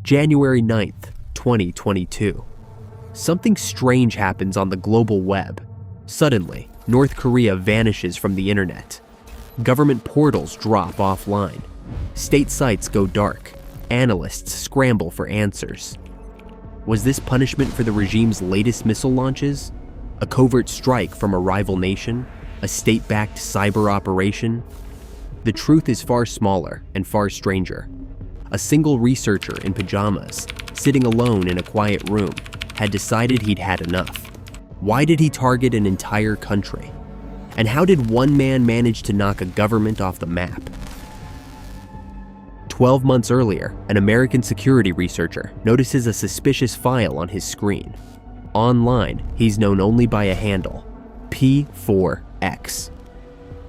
January 9th, 2022. Something strange happens on the global web. Suddenly, North Korea vanishes from the internet. Government portals drop offline. State sites go dark. Analysts scramble for answers. Was this punishment for the regime's latest missile launches? A covert strike from a rival nation? A state-backed cyber operation? The truth is far smaller and far stranger. A single researcher in pajamas, sitting alone in a quiet room, had decided he'd had enough. Why did he target an entire country? And how did one man manage to knock a government off the map? 12 months earlier, an American security researcher notices a suspicious file on his screen. Online, he's known only by a handle, P4X.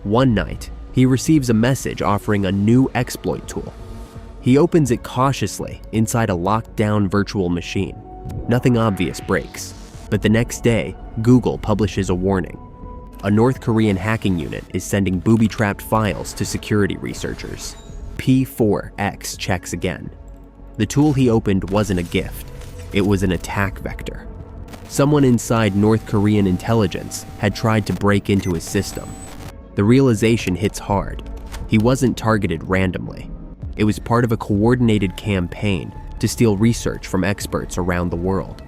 One night, he receives a message offering a new exploit tool. He opens it cautiously inside a locked-down virtual machine. Nothing obvious breaks, but the next day, Google publishes a warning. A North Korean hacking unit is sending booby-trapped files to security researchers. P4X checks again. The tool he opened wasn't a gift. It was an attack vector. Someone inside North Korean intelligence had tried to break into his system. The realization hits hard. He wasn't targeted randomly. It was part of a coordinated campaign to steal research from experts around the world.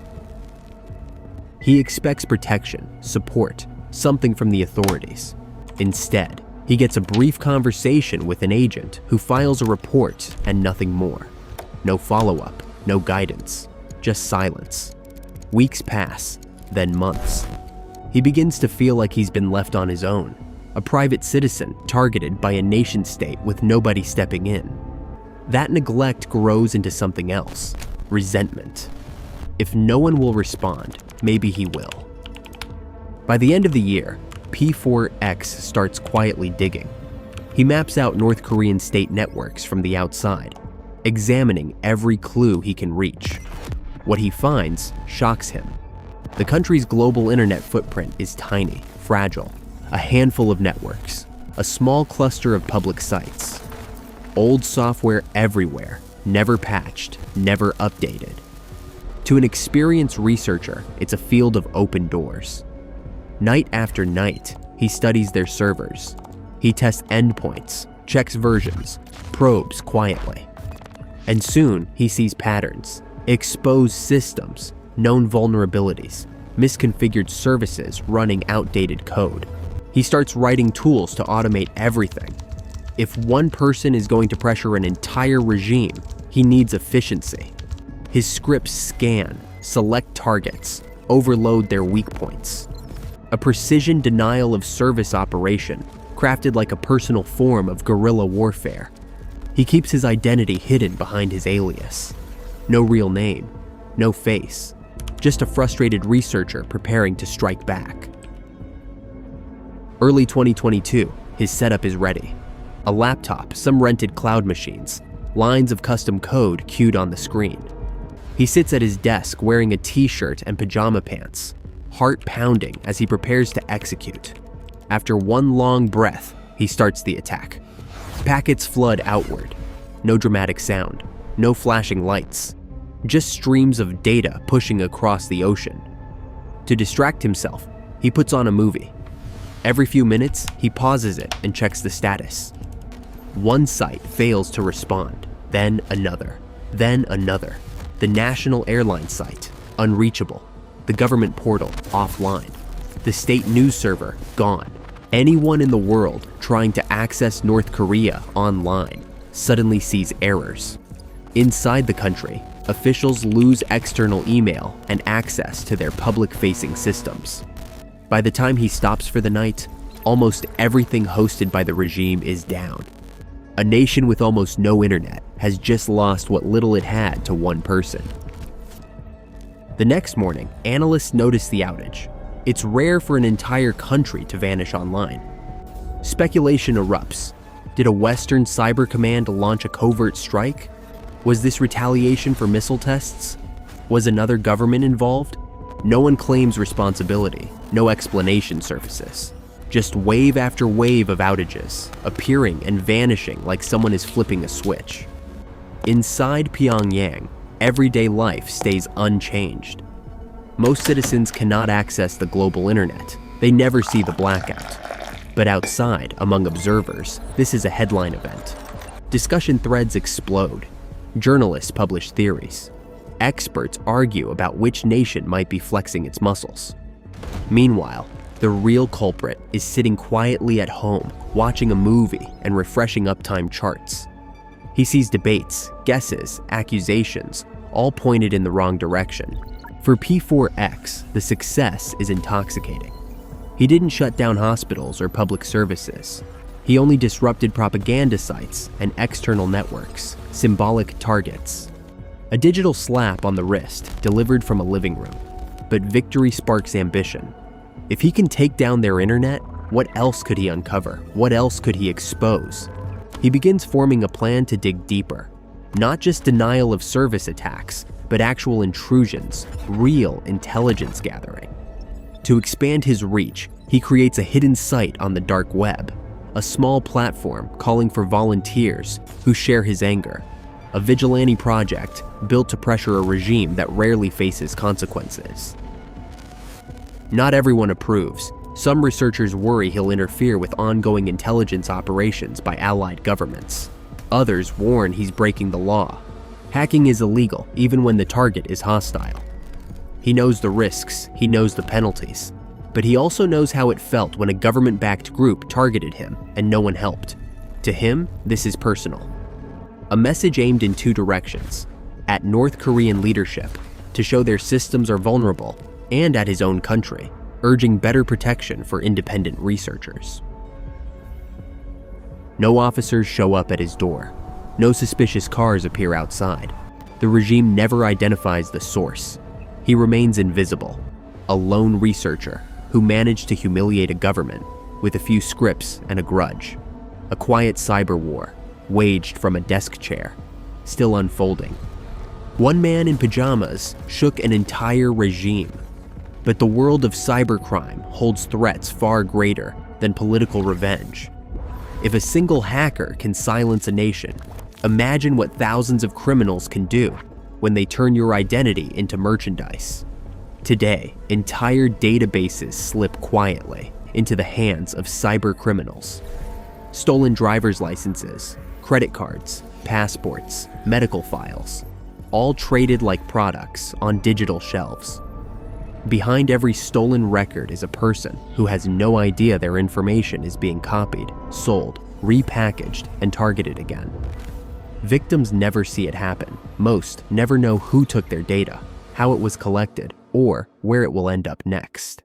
He expects protection, support, something from the authorities. Instead, he gets a brief conversation with an agent who files a report and nothing more. No follow-up, no guidance, just silence. Weeks pass, then months. He begins to feel like he's been left on his own, a private citizen targeted by a nation-state with nobody stepping in. That neglect grows into something else, resentment. If no one will respond, maybe he will. By the end of the year, P4X starts quietly digging. He maps out North Korean state networks from the outside, examining every clue he can reach. What he finds shocks him. The country's global internet footprint is tiny, fragile, a handful of networks, a small cluster of public sites. Old software everywhere, never patched, never updated. To an experienced researcher, it's a field of open doors. Night after night, he studies their servers. He tests endpoints, checks versions, probes quietly. And soon, he sees patterns, exposed systems, known vulnerabilities, misconfigured services running outdated code. He starts writing tools to automate everything. If one person is going to pressure an entire regime, he needs efficiency. His scripts scan, select targets, overload their weak points. A precision denial of service operation, crafted like a personal form of guerrilla warfare. He keeps his identity hidden behind his alias. No real name, no face, just a frustrated researcher preparing to strike back. Early 2022, his setup is ready. A laptop, some rented cloud machines, lines of custom code queued on the screen. He sits at his desk wearing a t-shirt and pajama pants, heart pounding as he prepares to execute. After one long breath, he starts the attack. Packets flood outward. No dramatic sound, no flashing lights, just streams of data pushing across the ocean. To distract himself, he puts on a movie. Every few minutes, he pauses it and checks the status. One site fails to respond, then another, then another. The national airline site, unreachable. The government portal, offline. The state news server, gone. Anyone in the world trying to access North Korea online suddenly sees errors. Inside the country, officials lose external email and access to their public-facing systems. By the time he stops for the night, almost everything hosted by the regime is down. A nation with almost no internet has just lost what little it had to one person. The next morning, analysts notice the outage. It's rare for an entire country to vanish online. Speculation erupts. Did a Western cyber command launch a covert strike? Was this retaliation for missile tests? Was another government involved? No one claims responsibility. No explanation surfaces. Just wave after wave of outages, appearing and vanishing like someone is flipping a switch. Inside Pyongyang, everyday life stays unchanged. Most citizens cannot access the global internet. They never see the blackout. But outside, among observers, this is a headline event. Discussion threads explode. Journalists publish theories. Experts argue about which nation might be flexing its muscles. Meanwhile, the real culprit is sitting quietly at home, watching a movie and refreshing uptime charts. He sees debates, guesses, accusations, all pointed in the wrong direction. For P4X, the success is intoxicating. He didn't shut down hospitals or public services. He only disrupted propaganda sites and external networks, symbolic targets. A digital slap on the wrist delivered from a living room. But victory sparks ambition. If he can take down their internet, what else could he uncover? What else could he expose? He begins forming a plan to dig deeper. Not just denial of service attacks, but actual intrusions, real intelligence gathering. To expand his reach, he creates a hidden site on the dark web, a small platform calling for volunteers who share his anger, a vigilante project built to pressure a regime that rarely faces consequences. Not everyone approves. Some researchers worry he'll interfere with ongoing intelligence operations by allied governments. Others warn he's breaking the law. Hacking is illegal even when the target is hostile. He knows the risks, he knows the penalties, but he also knows how it felt when a government-backed group targeted him and no one helped. To him, this is personal. A message aimed in two directions: at North Korean leadership, to show their systems are vulnerable, and at his own country, urging better protection for independent researchers. No officers show up at his door. No suspicious cars appear outside. The regime never identifies the source. He remains invisible, a lone researcher who managed to humiliate a government with a few scripts and a grudge. A quiet cyber war, waged from a desk chair, still unfolding. One man in pajamas shook an entire regime. But the world of cybercrime holds threats far greater than political revenge. If a single hacker can silence a nation, imagine what thousands of criminals can do when they turn your identity into merchandise. Today, entire databases slip quietly into the hands of cyber criminals. Stolen driver's licenses, credit cards, passports, medical files, all traded like products on digital shelves. Behind every stolen record is a person who has no idea their information is being copied, sold, repackaged, and targeted again. Victims never see it happen. Most never know who took their data, how it was collected, or where it will end up next.